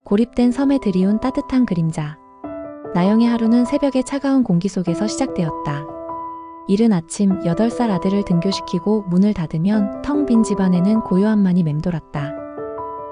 고립된 섬에 드리운 따뜻한 그림자. 나영의 하루는 새벽의 차가운 공기 속에서 시작되었다. 이른 아침 8살 아들을 등교시키고 문을 닫으면 텅 빈 집안에는 고요함만이 맴돌았다.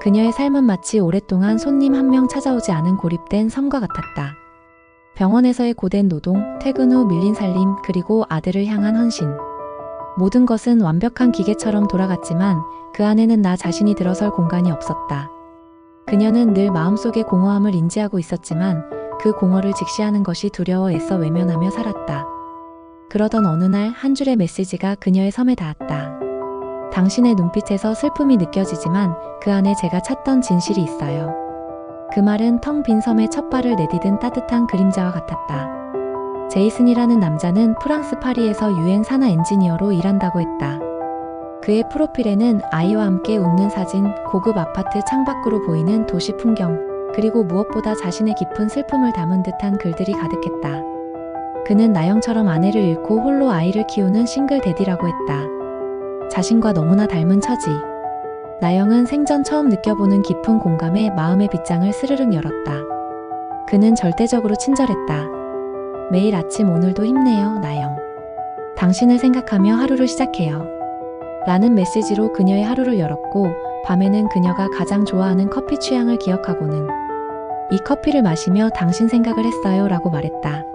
그녀의 삶은 마치 오랫동안 손님 한 명 찾아오지 않은 고립된 섬과 같았다. 병원에서의 고된 노동, 퇴근 후 밀린 살림, 그리고 아들을 향한 헌신. 모든 것은 완벽한 기계처럼 돌아갔지만 그 안에는 나 자신이 들어설 공간이 없었다. 그녀는 늘 마음속의 공허함을 인지하고 있었지만 그 공허를 직시하는 것이 두려워 애써 외면하며 살았다. 그러던 어느 날 한 줄의 메시지가 그녀의 섬에 닿았다. 당신의 눈빛에서 슬픔이 느껴지지만 그 안에 제가 찾던 진실이 있어요. 그 말은 텅 빈 섬에 첫 발을 내디딘 따뜻한 그림자와 같았다. 제이슨이라는 남자는 프랑스 파리에서 유엔 산하 엔지니어로 일한다고 했다. 그의 프로필에는 아이와 함께 웃는 사진, 고급 아파트 창밖으로 보이는 도시 풍경, 그리고 무엇보다 자신의 깊은 슬픔을 담은 듯한 글들이 가득했다. 그는 나영처럼 아내를 잃고 홀로 아이를 키우는 싱글 대디라고 했다. 자신과 너무나 닮은 처지. 나영은 생전 처음 느껴보는 깊은 공감에 마음의 빗장을 스르륵 열었다. 그는 절대적으로 친절했다. 매일 아침 오늘도 힘내요, 나영. 당신을 생각하며 하루를 시작해요. 라는 메시지로 그녀의 하루를 열었고 밤에는 그녀가 가장 좋아하는 커피 취향을 기억하고는 이 커피를 마시며 당신 생각을 했어요 라고 말했다.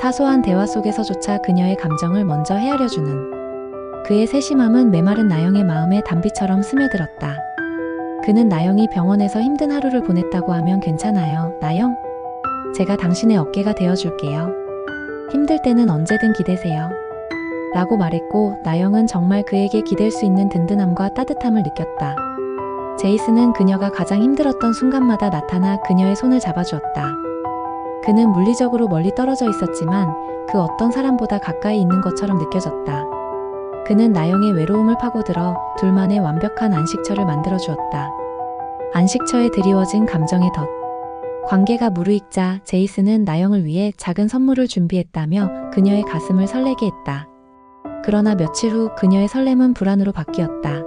사소한 대화 속에서조차 그녀의 감정을 먼저 헤아려주는 그의 세심함은 메마른 나영의 마음에 단비처럼 스며들었다. 그는 나영이 병원에서 힘든 하루를 보냈다고 하면 괜찮아요, 나영. 제가 당신의 어깨가 되어줄게요. 힘들 때는 언제든 기대세요. 라고 말했고 나영은 정말 그에게 기댈 수 있는 든든함과 따뜻함을 느꼈다. 제이슨은 그녀가 가장 힘들었던 순간마다 나타나 그녀의 손을 잡아주었다. 그는 물리적으로 멀리 떨어져 있었지만 그 어떤 사람보다 가까이 있는 것처럼 느껴졌다. 그는 나영의 외로움을 파고들어 둘만의 완벽한 안식처를 만들어주었다. 안식처에 드리워진 감정의 덫. 관계가 무르익자 제이슨은 나영을 위해 작은 선물을 준비했다며 그녀의 가슴을 설레게 했다. 그러나 며칠 후 그녀의 설렘은 불안으로 바뀌었다.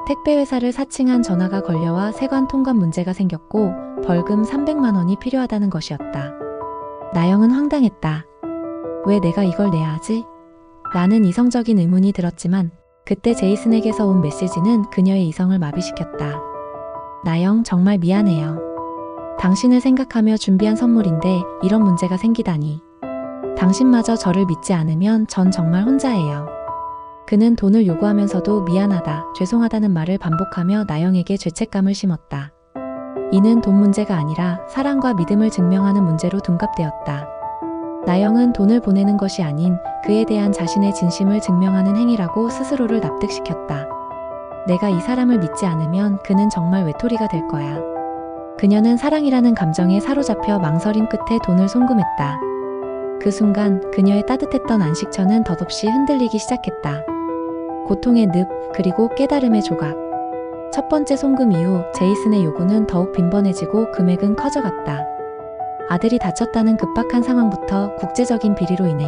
택배회사를 사칭한 전화가 걸려와 세관 통관 문제가 생겼고 벌금 300만 원이 필요하다는 것이었다. 나영은 황당했다. 왜 내가 이걸 내야 하지? 라는 이성적인 의문이 들었지만 그때 제이슨에게서 온 메시지는 그녀의 이성을 마비시켰다. 나영, 정말 미안해요. 당신을 생각하며 준비한 선물인데 이런 문제가 생기다니. 당신마저 저를 믿지 않으면 전 정말 혼자예요. 그는 돈을 요구하면서도 미안하다, 죄송하다는 말을 반복하며 나영에게 죄책감을 심었다. 이는 돈 문제가 아니라 사랑과 믿음을 증명하는 문제로 둔갑되었다. 나영은 돈을 보내는 것이 아닌 그에 대한 자신의 진심을 증명하는 행위라고 스스로를 납득시켰다. 내가 이 사람을 믿지 않으면 그는 정말 외톨이가 될 거야. 그녀는 사랑이라는 감정에 사로잡혀 망설임 끝에 돈을 송금했다. 그 순간 그녀의 따뜻했던 안식처는 덧없이 흔들리기 시작했다. 고통의 늪, 그리고 깨달음의 조각. 첫 번째 송금 이후 제이슨의 요구는 더욱 빈번해지고 금액은 커져갔다. 아들이 다쳤다는 급박한 상황부터 국제적인 비리로 인해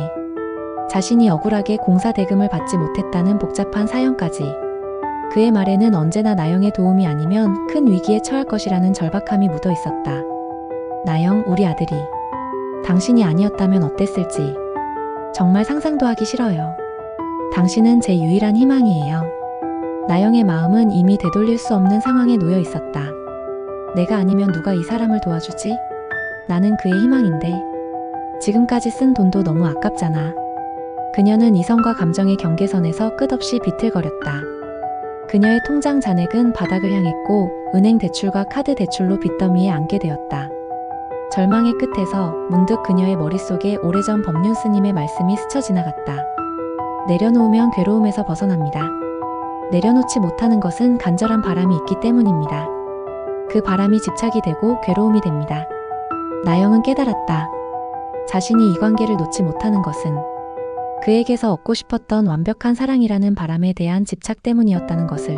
자신이 억울하게 공사 대금을 받지 못했다는 복잡한 사연까지. 그의 말에는 언제나 나영의 도움이 아니면 큰 위기에 처할 것이라는 절박함이 묻어 있었다. 나영, 우리 아들이 당신이 아니었다면 어땠을지 정말 상상도 하기 싫어요. 당신은 제 유일한 희망이에요. 나영의 마음은 이미 되돌릴 수 없는 상황에 놓여 있었다. 내가 아니면 누가 이 사람을 도와주지? 나는 그의 희망인데. 지금까지 쓴 돈도 너무 아깝잖아. 그녀는 이성과 감정의 경계선에서 끝없이 비틀거렸다. 그녀의 통장 잔액은 바닥을 향했고 은행 대출과 카드 대출로 빚더미에 앉게 되었다. 절망의 끝에서 문득 그녀의 머릿속에 오래전 법륜 스님의 말씀이 스쳐 지나갔다. 내려놓으면 괴로움에서 벗어납니다. 내려놓지 못하는 것은 간절한 바람이 있기 때문입니다. 그 바람이 집착이 되고 괴로움이 됩니다. 나영은 깨달았다. 자신이 이 관계를 놓지 못하는 것은 그에게서 얻고 싶었던 완벽한 사랑이라는 바람에 대한 집착 때문이었다는 것을.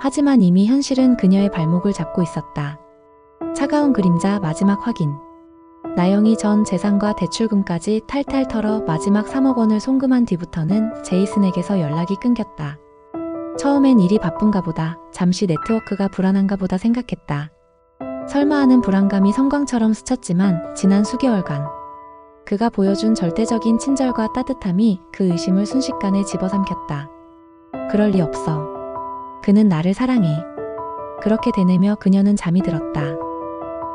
하지만 이미 현실은 그녀의 발목을 잡고 있었다. 차가운 그림자 마지막 확인. 나영이 전 재산과 대출금까지 탈탈 털어 마지막 3억 원을 송금한 뒤부터는 제이슨에게서 연락이 끊겼다. 처음엔 일이 바쁜가 보다, 잠시 네트워크가 불안한가 보다 생각했다. 설마 하는 불안감이 성광처럼 스쳤지만 지난 수개월간 그가 보여준 절대적인 친절과 따뜻함이 그 의심을 순식간에 집어삼켰다. 그럴 리 없어. 그는 나를 사랑해. 그렇게 되뇌며 그녀는 잠이 들었다.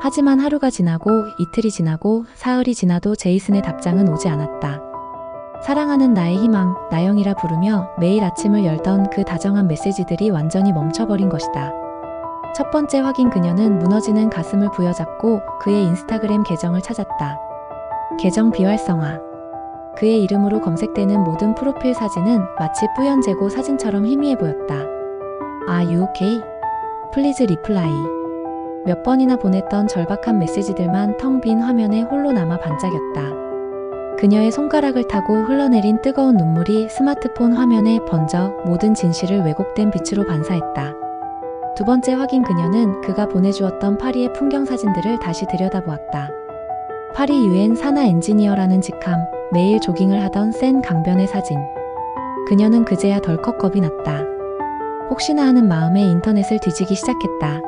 하지만 하루가 지나고 이틀이 지나고 사흘이 지나도 제이슨의 답장은 오지 않았다. 사랑하는 나의 희망, 나영이라 부르며 매일 아침을 열던 그 다정한 메시지들이 완전히 멈춰버린 것이다. 첫 번째 확인, 그녀는 무너지는 가슴을 부여잡고 그의 인스타그램 계정을 찾았다. 계정 비활성화. 그의 이름으로 검색되는 모든 프로필 사진은 마치 뿌연 재고 사진처럼 희미해 보였다. Are you okay? Please reply. 몇 번이나 보냈던 절박한 메시지들만 텅 빈 화면에 홀로 남아 반짝였다. 그녀의 손가락을 타고 흘러내린 뜨거운 눈물이 스마트폰 화면에 번져 모든 진실을 왜곡된 빛으로 반사했다. 두 번째 확인, 그녀는 그가 보내주었던 파리의 풍경 사진들을 다시 들여다보았다. 파리 유엔 산하 엔지니어라는 직함, 매일 조깅을 하던 센 강변의 사진. 그녀는 그제야 덜컥 겁이 났다. 혹시나 하는 마음에 인터넷을 뒤지기 시작했다.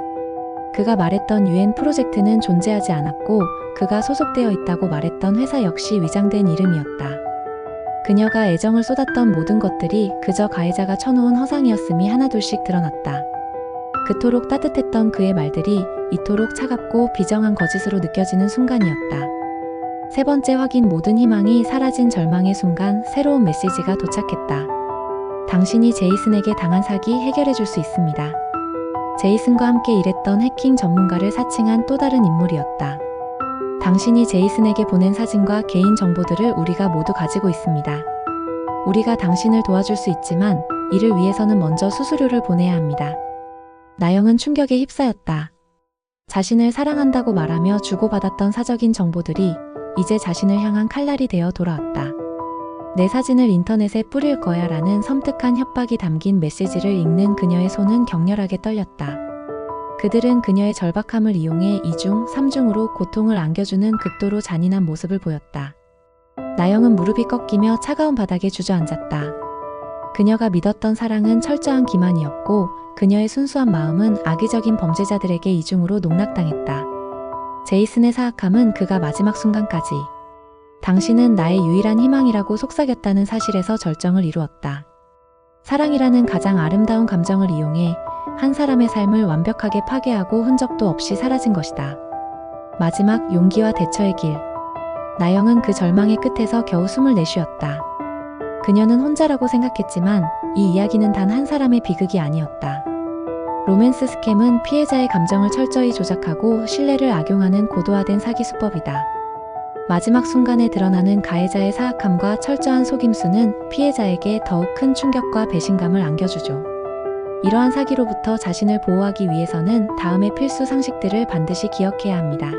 그가 말했던 유엔 프로젝트는 존재하지 않았고 그가 소속되어 있다고 말했던 회사 역시 위장된 이름이었다. 그녀가 애정을 쏟았던 모든 것들이 그저 가해자가 쳐놓은 허상이었음이 하나둘씩 드러났다. 그토록 따뜻했던 그의 말들이 이토록 차갑고 비정한 거짓으로 느껴지는 순간이었다. 세 번째 확인, 모든 희망이 사라진 절망의 순간 새로운 메시지가 도착했다. 당신이 제이슨에게 당한 사기 해결해줄 수 있습니다. 제이슨과 함께 일했던 해킹 전문가를 사칭한 또 다른 인물이었다. 당신이 제이슨에게 보낸 사진과 개인 정보들을 우리가 모두 가지고 있습니다. 우리가 당신을 도와줄 수 있지만 이를 위해서는 먼저 수수료를 보내야 합니다. 나영은 충격에 휩싸였다. 자신을 사랑한다고 말하며 주고받았던 사적인 정보들이 이제 자신을 향한 칼날이 되어 돌아왔다. 내 사진을 인터넷에 뿌릴 거야 라는 섬뜩한 협박이 담긴 메시지를 읽는 그녀의 손은 격렬하게 떨렸다. 그들은 그녀의 절박함을 이용해 2중, 3중으로 고통을 안겨주는 극도로 잔인한 모습을 보였다. 나영은 무릎이 꺾이며 차가운 바닥에 주저앉았다. 그녀가 믿었던 사랑은 철저한 기만이었고 그녀의 순수한 마음은 악의적인 범죄자들에게 이중으로 농락당했다. 제이슨의 사악함은 그가 마지막 순간까지 당신은 나의 유일한 희망이라고 속삭였다는 사실에서 절정을 이루었다. 사랑이라는 가장 아름다운 감정을 이용해 한 사람의 삶을 완벽하게 파괴하고 흔적도 없이 사라진 것이다. 마지막 용기와 대처의 길. 나영은 그 절망의 끝에서 겨우 숨을 내쉬었다. 그녀는 혼자라고 생각했지만 이 이야기는 단 한 사람의 비극이 아니었다. 로맨스 스캠은 피해자의 감정을 철저히 조작하고 신뢰를 악용하는 고도화된 사기 수법이다. 마지막 순간에 드러나는 가해자의 사악함과 철저한 속임수는 피해자에게 더욱 큰 충격과 배신감을 안겨주죠. 이러한 사기로부터 자신을 보호하기 위해서는 다음의 필수 상식들을 반드시 기억해야 합니다.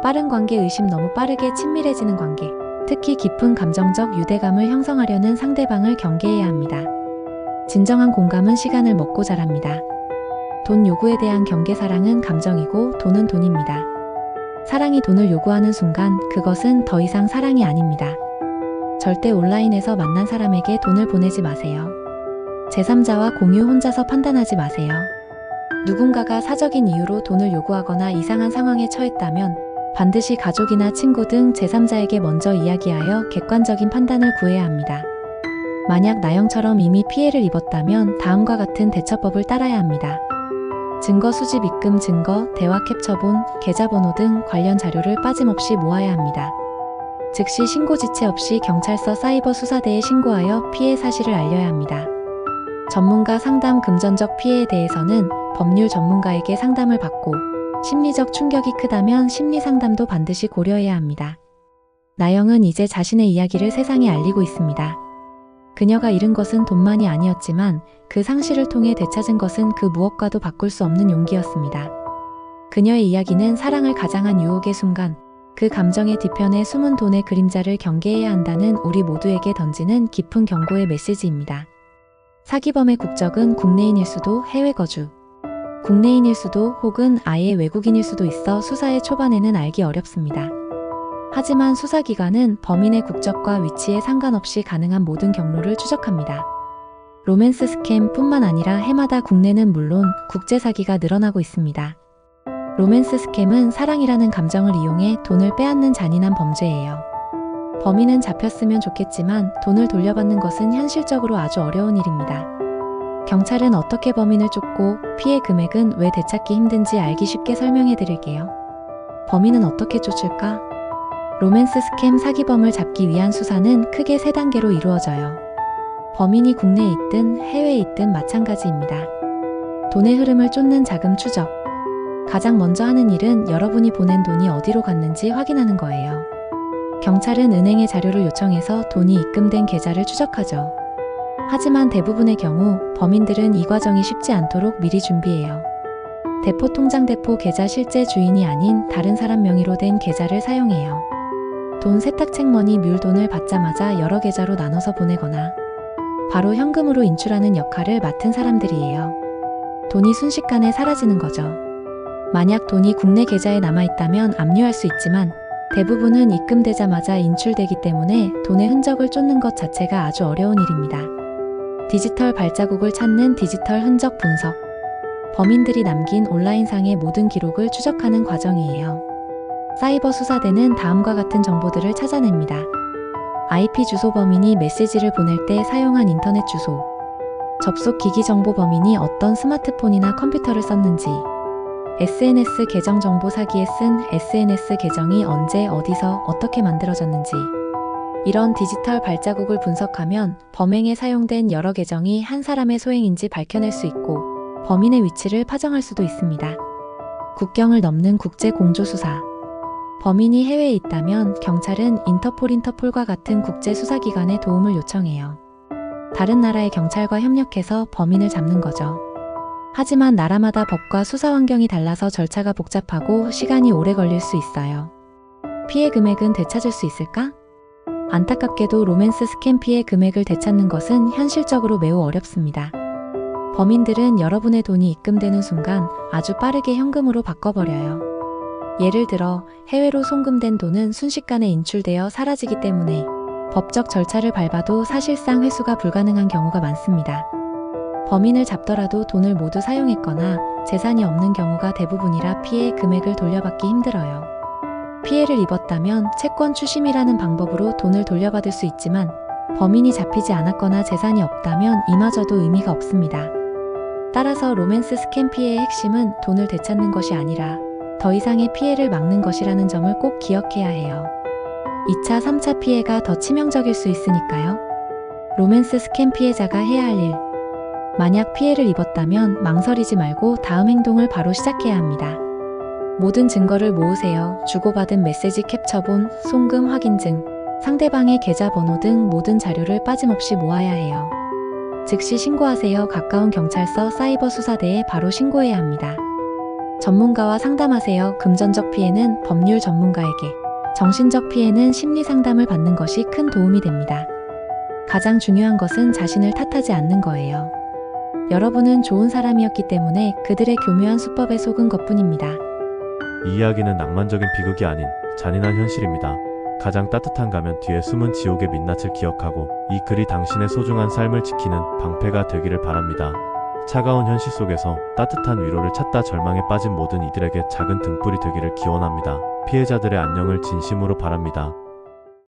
빠른 관계 의심, 너무 빠르게 친밀해지는 관계. 특히 깊은 감정적 유대감을 형성하려는 상대방을 경계해야 합니다. 진정한 공감은 시간을 먹고 자랍니다. 돈 요구에 대한 경계. 사랑은 감정이고 돈은 돈입니다. 사랑이 돈을 요구하는 순간 그것은 더 이상 사랑이 아닙니다. 절대 온라인에서 만난 사람에게 돈을 보내지 마세요. 제3자와 공유, 혼자서 판단하지 마세요. 누군가가 사적인 이유로 돈을 요구하거나 이상한 상황에 처했다면 반드시 가족이나 친구 등 제3자에게 먼저 이야기하여 객관적인 판단을 구해야 합니다. 만약 나영처럼 이미 피해를 입었다면 다음과 같은 대처법을 따라야 합니다. 증거 수집, 입금 증거, 대화 캡처본, 계좌번호 등 관련 자료를 빠짐없이 모아야 합니다. 즉시 신고, 지체 없이 경찰서, 사이버 수사대에 신고하여 피해 사실을 알려야 합니다. 전문가 상담, 금전적 피해에 대해서는 법률 전문가에게 상담을 받고 심리적 충격이 크다면 심리 상담도 반드시 고려해야 합니다. 나영은 이제 자신의 이야기를 세상에 알리고 있습니다. 그녀가 잃은 것은 돈만이 아니었지만 그 상실을 통해 되찾은 것은 그 무엇과도 바꿀 수 없는 용기였습니다. 그녀의 이야기는 사랑을 가장한 유혹의 순간, 그 감정의 뒤편에 숨은 돈의 그림자를 경계해야 한다는 우리 모두에게 던지는 깊은 경고의 메시지입니다. 사기범의 국적은 국내인일 수도 해외 거주, 국내인일 수도 혹은 아예 외국인일 수도 있어 수사의 초반에는 알기 어렵습니다. 하지만 수사기관은 범인의 국적과 위치에 상관없이 가능한 모든 경로를 추적합니다. 로맨스 스캠뿐만 아니라 해마다 국내는 물론 국제 사기가 늘어나고 있습니다. 로맨스 스캠은 사랑이라는 감정을 이용해 돈을 빼앗는 잔인한 범죄예요. 범인은 잡혔으면 좋겠지만 돈을 돌려받는 것은 현실적으로 아주 어려운 일입니다. 경찰은 어떻게 범인을 쫓고 피해 금액은 왜 되찾기 힘든지 알기 쉽게 설명해 드릴게요. 범인은 어떻게 쫓을까? 로맨스 스캠 사기범을 잡기 위한 수사는 크게 3단계로 이루어져요. 범인이 국내에 있든 해외에 있든 마찬가지입니다. 돈의 흐름을 쫓는 자금 추적. 가장 먼저 하는 일은 여러분이 보낸 돈이 어디로 갔는지 확인하는 거예요. 경찰은 은행에 자료를 요청해서 돈이 입금된 계좌를 추적하죠. 하지만 대부분의 경우 범인들은 이 과정이 쉽지 않도록 미리 준비해요. 대포 통장 대포 계좌 실제 주인이 아닌 다른 사람 명의로 된 계좌를 사용해요. 돈 세탁책머니 뮬돈을 받자마자 여러 계좌로 나눠서 보내거나 바로 현금으로 인출하는 역할을 맡은 사람들이에요. 돈이 순식간에 사라지는 거죠. 만약 돈이 국내 계좌에 남아있다면 압류할 수 있지만 대부분은 입금되자마자 인출되기 때문에 돈의 흔적을 쫓는 것 자체가 아주 어려운 일입니다. 디지털 발자국을 찾는 디지털 흔적 분석. 범인들이 남긴 온라인상의 모든 기록을 추적하는 과정이에요. 사이버 수사대는 다음과 같은 정보들을 찾아냅니다. IP 주소 범인이 메시지를 보낼 때 사용한 인터넷 주소. 접속 기기 정보 범인이 어떤 스마트폰이나 컴퓨터를 썼는지. SNS 계정 정보 사기에 쓴 SNS 계정이 언제 어디서 어떻게 만들어졌는지. 이런 디지털 발자국을 분석하면 범행에 사용된 여러 계정이 한 사람의 소행인지 밝혀낼 수 있고 범인의 위치를 파정할 수도 있습니다. 국경을 넘는 국제 공조 수사. 범인이 해외에 있다면 경찰은 인터폴과 같은 국제 수사기관의 도움을 요청해요. 다른 나라의 경찰과 협력해서 범인을 잡는 거죠. 하지만 나라마다 법과 수사 환경이 달라서 절차가 복잡하고 시간이 오래 걸릴 수 있어요. 피해 금액은 되찾을 수 있을까? 안타깝게도 로맨스 스캠 피해 금액을 되찾는 것은 현실적으로 매우 어렵습니다. 범인들은 여러분의 돈이 입금되는 순간 아주 빠르게 현금으로 바꿔버려요. 예를 들어 해외로 송금된 돈은 순식간에 인출되어 사라지기 때문에 법적 절차를 밟아도 사실상 회수가 불가능한 경우가 많습니다. 범인을 잡더라도 돈을 모두 사용했거나 재산이 없는 경우가 대부분이라 피해 금액을 돌려받기 힘들어요. 피해를 입었다면 채권 추심이라는 방법으로 돈을 돌려받을 수 있지만 범인이 잡히지 않았거나 재산이 없다면 이마저도 의미가 없습니다. 따라서 로맨스 스캠 피해의 핵심은 돈을 되찾는 것이 아니라 더 이상의 피해를 막는 것이라는 점을 꼭 기억해야 해요. 2차, 3차 피해가 더 치명적일 수 있으니까요. 로맨스 스캠 피해자가 해야 할 일. 만약 피해를 입었다면 망설이지 말고 다음 행동을 바로 시작해야 합니다. 모든 증거를 모으세요. 주고받은 메시지 캡처본, 송금 확인증, 상대방의 계좌번호 등 모든 자료를 빠짐없이 모아야 해요. 즉시 신고하세요. 가까운 경찰서 사이버 수사대에 바로 신고해야 합니다. 전문가와 상담하세요. 금전적 피해는 법률 전문가에게, 정신적 피해는 심리 상담을 받는 것이 큰 도움이 됩니다. 가장 중요한 것은 자신을 탓하지 않는 거예요. 여러분은 좋은 사람이었기 때문에 그들의 교묘한 수법에 속은 것뿐입니다. 이 이야기는 낭만적인 비극이 아닌 잔인한 현실입니다. 가장 따뜻한 가면 뒤에 숨은 지옥의 민낯을 기억하고 이 글이 당신의 소중한 삶을 지키는 방패가 되기를 바랍니다. 차가운 현실 속에서 따뜻한 위로를 찾다 절망에 빠진 모든 이들에게 작은 등불이 되기를 기원합니다. 피해자들의 안녕을 진심으로 바랍니다.